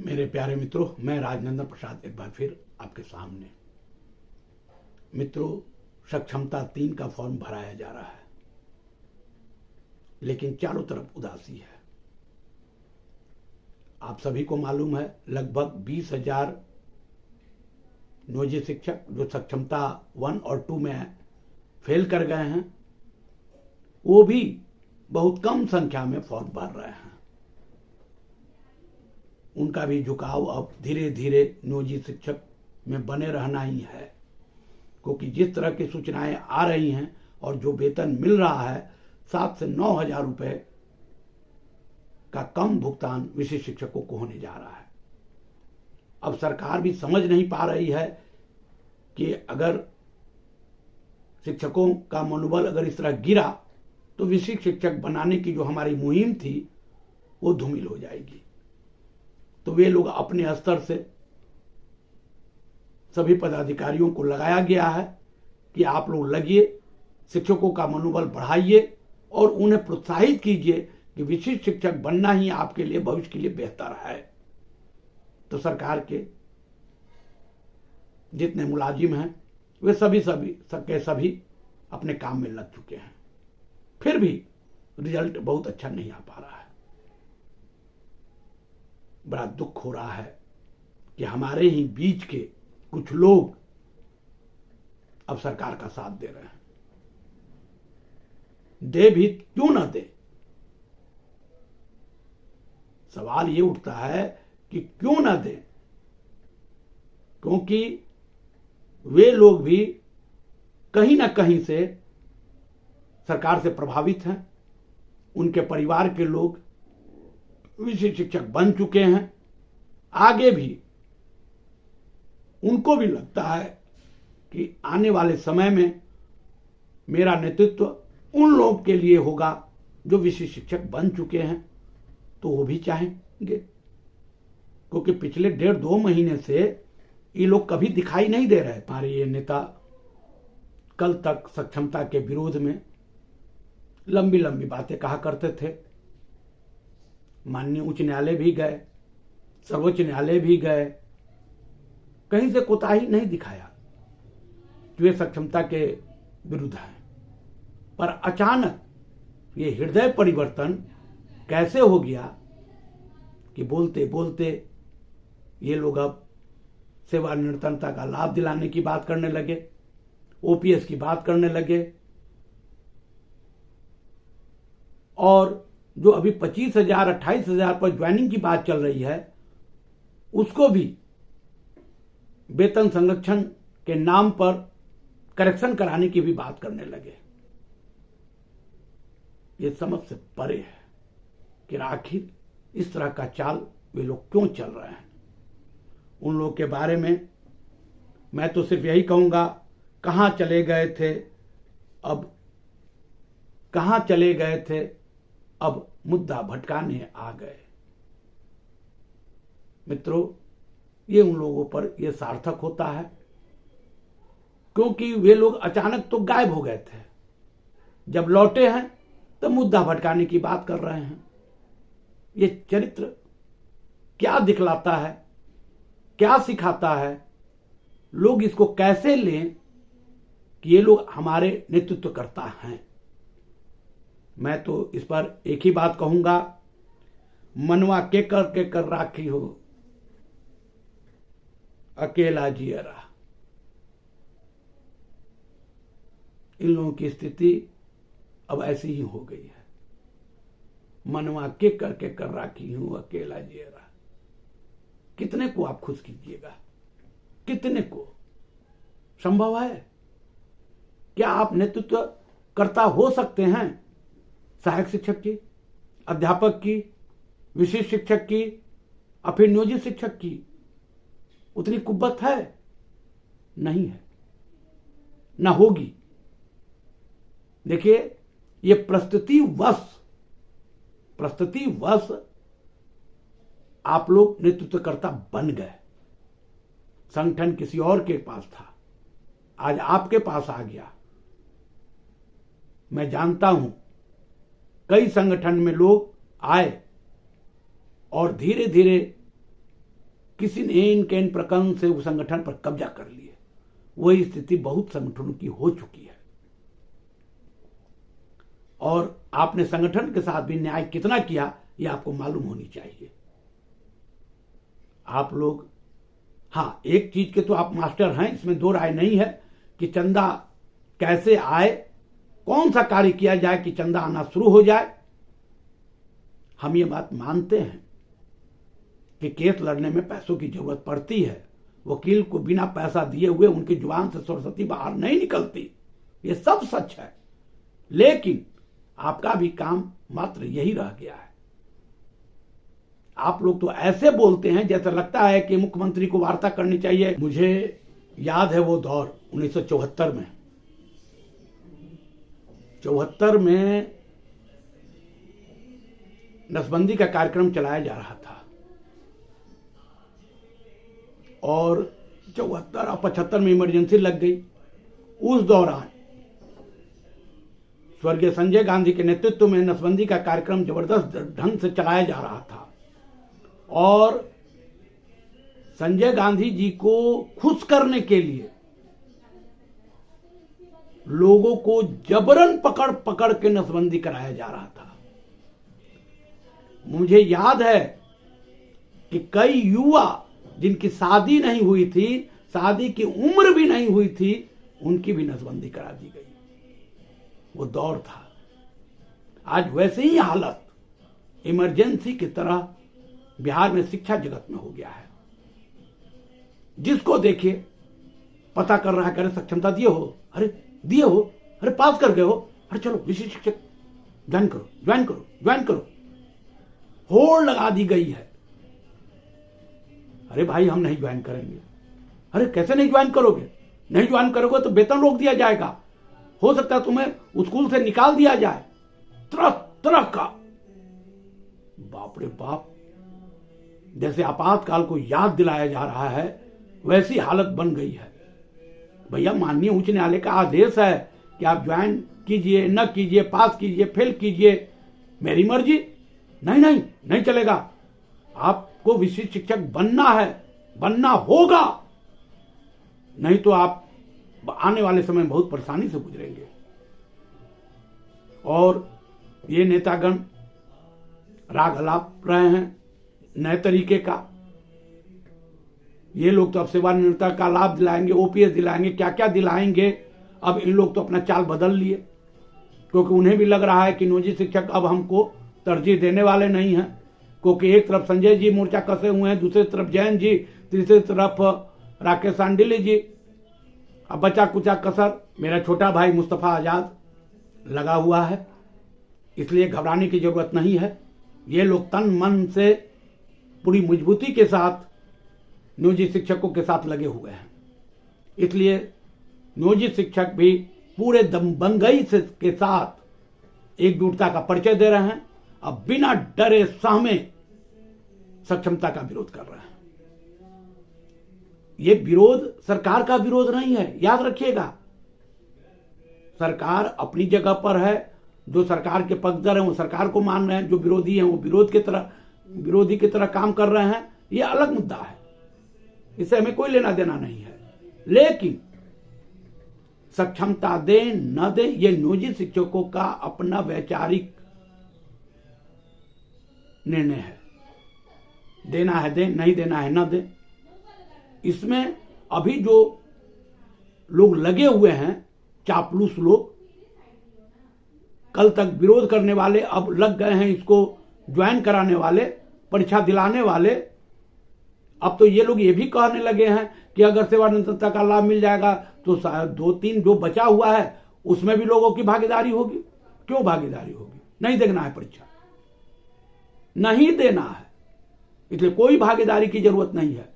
मेरे प्यारे मित्रों, मैं राजनंदन प्रसाद एक बार फिर आपके सामने। मित्रों, सक्षमता 3 का फॉर्म भराया जा रहा है, लेकिन चारों तरफ उदासी है। आप सभी को मालूम है, लगभग 20,000 नियोजित शिक्षक जो सक्षमता 1 और 2 में फेल कर गए हैं, वो भी बहुत कम संख्या में फॉर्म भर रहे हैं। उनका भी झुकाव अब धीरे धीरे नियोजित शिक्षक में बने रहना ही है, क्योंकि जिस तरह की सूचनाएं आ रही हैं और जो वेतन मिल रहा है, 7 से 9 हजार रुपए का कम भुगतान विशिष्ट शिक्षकों को होने जा रहा है। अब सरकार भी समझ नहीं पा रही है कि अगर शिक्षकों का मनोबल अगर इस तरह गिरा तो विशिष्ट शिक्षक बनाने की जो हमारी मुहिम थी वो धूमिल हो जाएगी। तो वे लोग अपने स्तर से सभी पदाधिकारियों को लगाया गया है कि आप लोग लगिए, शिक्षकों का मनोबल बढ़ाइए और उन्हें प्रोत्साहित कीजिए कि विशिष्ट शिक्षक बनना ही आपके लिए भविष्य के लिए बेहतर है। तो सरकार के जितने मुलाजिम हैं वे सभी अपने काम में लग चुके हैं, फिर भी रिजल्ट बहुत अच्छा नहीं आ पा रहा है। बड़ा दुख हो रहा है कि हमारे ही बीच के कुछ लोग अब सरकार का साथ दे रहे हैं। दे भी क्यों ना दे, सवाल ये उठता है कि क्यों ना दे, क्योंकि वे लोग भी कहीं ना कहीं से सरकार से प्रभावित हैं। उनके परिवार के लोग विशिष्ट शिक्षक बन चुके हैं। आगे भी उनको भी लगता है कि आने वाले समय में मेरा नेतृत्व उन लोगों के लिए होगा जो विशिष्ट शिक्षक बन चुके हैं, तो वो भी चाहेंगे, क्योंकि पिछले 1.5-2 महीने से ये लोग कभी दिखाई नहीं दे रहे। हमारे ये नेता कल तक सक्षमता के विरोध में लंबी लंबी बातें कहा करते थे। माननीय उच्च न्यायालय भी गए, सर्वोच्च न्यायालय भी गए, कहीं से कोताही नहीं दिखाया कि वे सक्षमता के विरुद्ध हैं। पर अचानक ये हृदय परिवर्तन कैसे हो गया कि बोलते बोलते ये लोग अब सेवानिवृत्तता का लाभ दिलाने की बात करने लगे, ओपीएस की बात करने लगे, और जो अभी 25,000 28,000 पर ज्वाइनिंग की बात चल रही है, उसको भी वेतन संरक्षण के नाम पर करेक्शन कराने की भी बात करने लगे। ये समझ से परे है कि आखिर इस तरह का चाल वे लोग क्यों चल रहे हैं। उन लोग के बारे में मैं तो सिर्फ यही कहूंगा, कहां चले गए थे, अब कहां चले गए थे, अब मुद्दा भटकाने आ गए। मित्रों, ये उन लोगों पर ये सार्थक होता है, क्योंकि वे लोग अचानक तो गायब हो गए थे, जब लौटे हैं तो मुद्दा भटकाने की बात कर रहे हैं। ये चरित्र क्या दिखलाता है, क्या सिखाता है, लोग इसको कैसे लें कि ये लोग हमारे नेतृत्व करता हैं। मैं तो इस पर एक ही बात कहूंगा, मनवा के कर राखी हो, अकेला जियरा। इन लोगों की स्थिति अब ऐसी ही हो गई है। मनवा के कर राखी हूं, अकेला जियरा। कितने को आप खुश कीजिएगा, कितने को संभव है? क्या आप नेतृत्व कर्ता हो सकते हैं? सहायक शिक्षक की, अध्यापक की, विशिष्ट शिक्षक की, और फिर नियोजित शिक्षक की उतनी कुव्वत है? नहीं है, ना होगी। देखिए, ये प्रस्तुतिवश आप लोग नेतृत्वकर्ता बन गए। संगठन किसी और के पास था, आज आपके पास आ गया। मैं जानता हूं कई संगठन में लोग आए और धीरे धीरे किसी ने इनके इन प्रकरण से उस संगठन पर कब्जा कर लिए। वही स्थिति बहुत संगठनों की हो चुकी है और आपने संगठन के साथ भी न्याय कितना किया ये आपको मालूम होनी चाहिए। आप लोग, हाँ, एक चीज के तो आप मास्टर हैं, इसमें दो राय नहीं है कि चंदा कैसे आए, कौन सा कार्य किया जाए कि चंदा आना शुरू हो जाए। हम ये बात मानते हैं कि केस लड़ने में पैसों की जरूरत पड़ती है। वकील को बिना पैसा दिए हुए उनकी जुबान से सरस्वती बाहर नहीं निकलती, ये सब सच है। लेकिन आपका भी काम मात्र यही रह गया है। आप लोग तो ऐसे बोलते हैं जैसे लगता है कि मुख्यमंत्री को वार्ता करनी चाहिए। मुझे याद है वो दौर 1974 में, 74 में नसबंदी का कार्यक्रम चलाया जा रहा था और 74 और 75 में इमरजेंसी लग गई। उस दौरान स्वर्गीय संजय गांधी के नेतृत्व में नसबंदी का कार्यक्रम जबरदस्त ढंग से चलाया जा रहा था और संजय गांधी जी को खुश करने के लिए लोगों को जबरन पकड़ पकड़ के नसबंदी कराया जा रहा था। मुझे याद है कि कई युवा जिनकी शादी नहीं हुई थी, शादी की उम्र भी नहीं हुई थी, उनकी भी नसबंदी करा दी गई। वो दौर था। आज वैसे ही हालत इमरजेंसी की तरह बिहार में शिक्षा जगत में हो गया है। जिसको देखिए पता कर रहा है, करे सक्षमता दिए हो, अरे दिए हो, अरे पास कर गए हो, अरे चलो विशेष शिक्षक ज्वाइन करो, ज्वाइन करो, ज्वाइन करो। होड़ लगा दी गई है। अरे भाई हम नहीं ज्वाइन करेंगे। अरे कैसे नहीं ज्वाइन करोगे? नहीं ज्वाइन करोगे तो वेतन रोक दिया जाएगा, हो सकता है तुम्हें स्कूल से निकाल दिया जाए। तरह तरह का, बाप रे बाप, जैसे आपातकाल को याद दिलाया जा रहा है वैसी हालत बन गई है। भैया माननीय उच्च न्यायालय का आदेश है कि आप ज्वाइन कीजिए, न कीजिए, पास कीजिए, फेल कीजिए, मेरी मर्जी। नहीं नहीं नहीं चलेगा। आपको विशिष्ट शिक्षक बनना है, बनना होगा, नहीं तो आप आने वाले समय में बहुत परेशानी से गुजरेंगे। और ये नेतागण राग अलाप रहे हैं नए तरीके का। ये लोग तो अब सेवानिवृत्ता का लाभ दिलाएंगे, ओपीएस दिलाएंगे, क्या क्या दिलाएंगे। अब इन लोग तो अपना चाल बदल लिए, क्योंकि उन्हें भी लग रहा है कि नियोजित शिक्षक अब हमको तरजीह देने वाले नहीं हैं। क्योंकि एक तरफ संजय जी मोर्चा कसे हुए हैं, दूसरी तरफ जैन जी, तीसरी तरफ राकेश सांडिल्य जी। अब बचा कुचा कसर मेरा छोटा भाई मुस्तफा आजाद लगा हुआ है, इसलिए घबराने की जरूरत नहीं है। ये लोग तन मन से पूरी मजबूती के साथ नियोजित शिक्षकों के साथ लगे हुए हैं। इसलिए नियोजित शिक्षक भी पूरे दमबंगई के साथ एकजुटता का परिचय दे रहे हैं। अब बिना डरे सहमे सक्षमता का विरोध कर रहे हैं। ये विरोध सरकार का विरोध नहीं है, याद रखिएगा। सरकार अपनी जगह पर है, जो सरकार के पक्षधर हैं वो सरकार को मान रहे हैं, जो विरोधी हैं वो विरोधी की तरह काम कर रहे हैं। ये अलग मुद्दा है, इससे हमें कोई लेना देना नहीं है। लेकिन सक्षमता दे न दे ये नियोजित शिक्षकों का अपना वैचारिक निर्णय है। देना है दे, नहीं देना है न दे। इसमें अभी जो लोग लगे हुए हैं, चापलूस लोग, कल तक विरोध करने वाले अब लग गए हैं इसको ज्वाइन कराने वाले, परीक्षा दिलाने वाले। अब तो ये लोग ये भी कहने लगे हैं कि अगर सेवानिवृत्ता का लाभ मिल जाएगा तो 2-3 जो बचा हुआ है उसमें भी लोगों की भागीदारी होगी। क्यों भागीदारी होगी? नहीं देना है परीक्षा, नहीं देना है, इसलिए कोई भागीदारी की जरूरत नहीं है।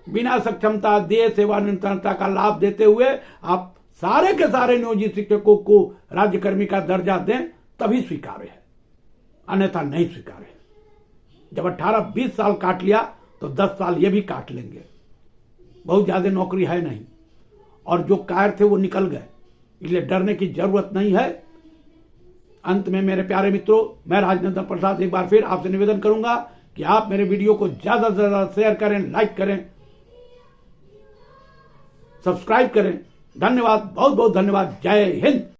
बिना सक्षमता दे सेवानिवृत्ता का लाभ देते हुए आप सारे के सारे नियोजित शिक्षकों को राज्यकर्मी का दर्जा दें, तभी स्वीकार्य है, अन्यथा नहीं स्वीकार्य है। जब 18-20 साल काट लिया तो 10 साल ये भी काट लेंगे। बहुत ज्यादा नौकरी है नहीं, और जो कायर थे वो निकल गए, इसलिए डरने की जरूरत नहीं है। अंत में मेरे प्यारे मित्रों, मैं राजनंदन प्रसाद एक बार फिर आपसे निवेदन करूंगा कि आप मेरे वीडियो को ज्यादा से ज्यादा शेयर करें, लाइक करें, सब्सक्राइब करें। धन्यवाद, बहुत बहुत धन्यवाद। जय हिंद।